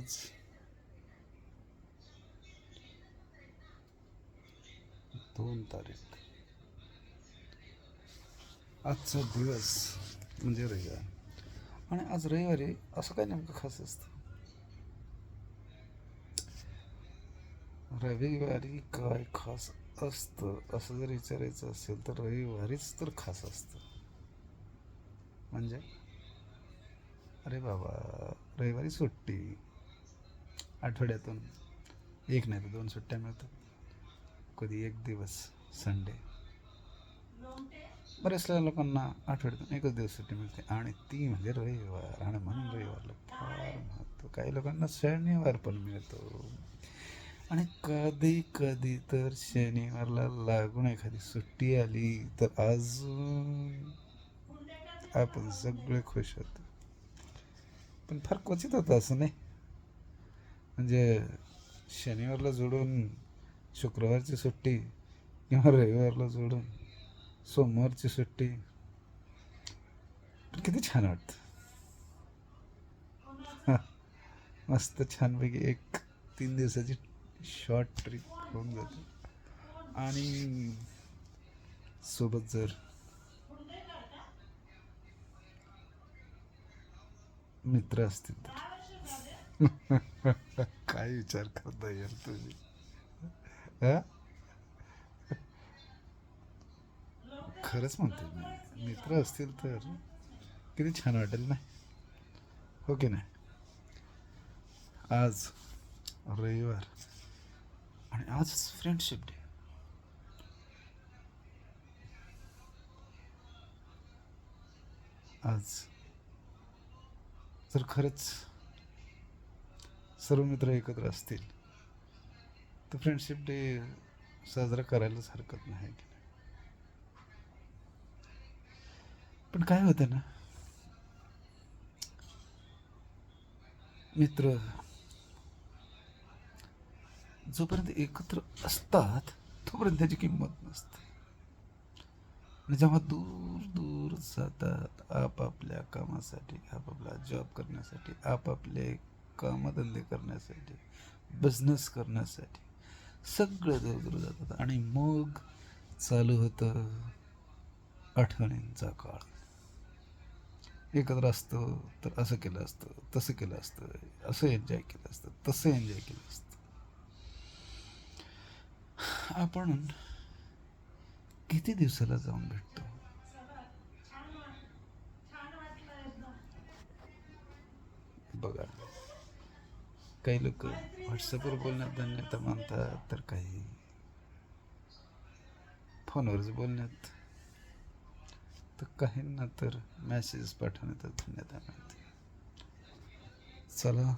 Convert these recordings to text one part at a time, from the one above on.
आज 2 तारीख. आजचा दिवस म्हणजे रविवार. आणि आज रविवारी असं काय नेमकं खास असतं? रविवारी काय खास असतं असं जर विचारायचं असेल तर रविवारीच तर खास असतं. म्हणजे अरे बाबा, रविवारी सुट्टी. आठवड्यातून एक नाही तर 2 सुट्ट्या मिळतात. कधी एक दिवस, संडे. बऱ्याचशा लोकांना आठवड्यातून एकच दिवस सुट्टी मिळते आणि ती म्हणजे रविवार. आणि म्हणून रविवारला फार महत्त्व. काही लोकांना शनिवार पण मिळतो. आणि कधी कधी तर शनिवारला लागून एखादी सुट्टी आली तर अजून आपण सगळे खुश होतो. पण फार क्वचित होतं असं, नाही म्हणजे शनिवारला जोडून शुक्रवारची सुट्टी किंवा रविवारला जोडून सोमवारची सुट्टी. पण किती छान वाटतं. मस्त छानपैकी एक 3 दिवसाची शॉर्ट ट्रिप होऊन जाते. आणि सोबत जर मित्र असतील तर काय विचार करता येईल तुझी? हा? खरंच म्हणते मी, मित्र असतील तर किती छान वाटेल ना, हो की नाही? आज रविवार आणि आज फ्रेंडशिप डे. आज जर खरंच सर्व मित्र एकत्र असतील तर फ्रेंडशिप डे साजरा करायलाच हरकत नाही की नाही? पण काय होतं ना, मित्र जोपर्यंत एकत्र असतात तोपर्यंत त्याची किंमत नसते. आणि जेव्हा दूर दूर जातात आपापल्या कामासाठी, आपापला जॉब करण्यासाठी, आपापले कामधंदे करण्यासाठी, बिझनेस करण्यासाठी, सगळं दूर दूर जातात आणि मग चालू होतं आठवणींचा काळ. एकत्र असतो तर असं केलं असतं, तसं केलं असतं, असं एन्जॉय केलं असतं, तसं एन्जॉय केलं असतं. आपण किती दिवसाला जाऊन भेटतो? बघा, काही लोक व्हॉट्सअपवर बोलण्यात धन्यता मानतात तर काही फोनवरच बोलण्यात, तर काहींना तर मेसेज पाठवण्यातच धन्यता मिळते. चला,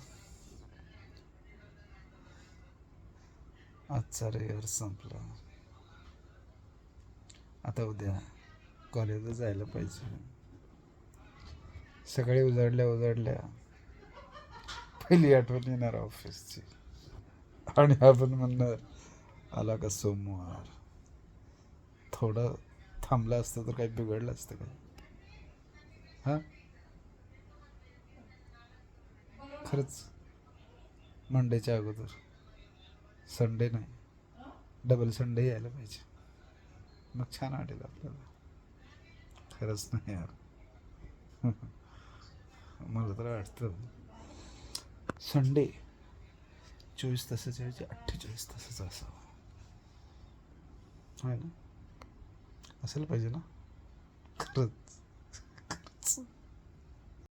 आजचा रविवार संपला. आता उद्या कॉलेजला जायला पाहिजे. सकाळी उजाडल्या उजाडल्या पहिली आठवण येणार ऑफिसची. आणि आपण म्हणणार आला का सोमवार. थोडं थांबलं असतं तर काही बिघडलं असतं काय? हां, खरंच मंडेच्या अगोदर संडे नाही, डबल संडे यायला पाहिजे. मग छान वाटेल आपल्याला. खरंच नाही यार. मला तर वाटतं संडे 24 तासाच्या ऐवजी 48 तासाचा असावा. आहे ना? असायला पाहिजे ना? खरंच.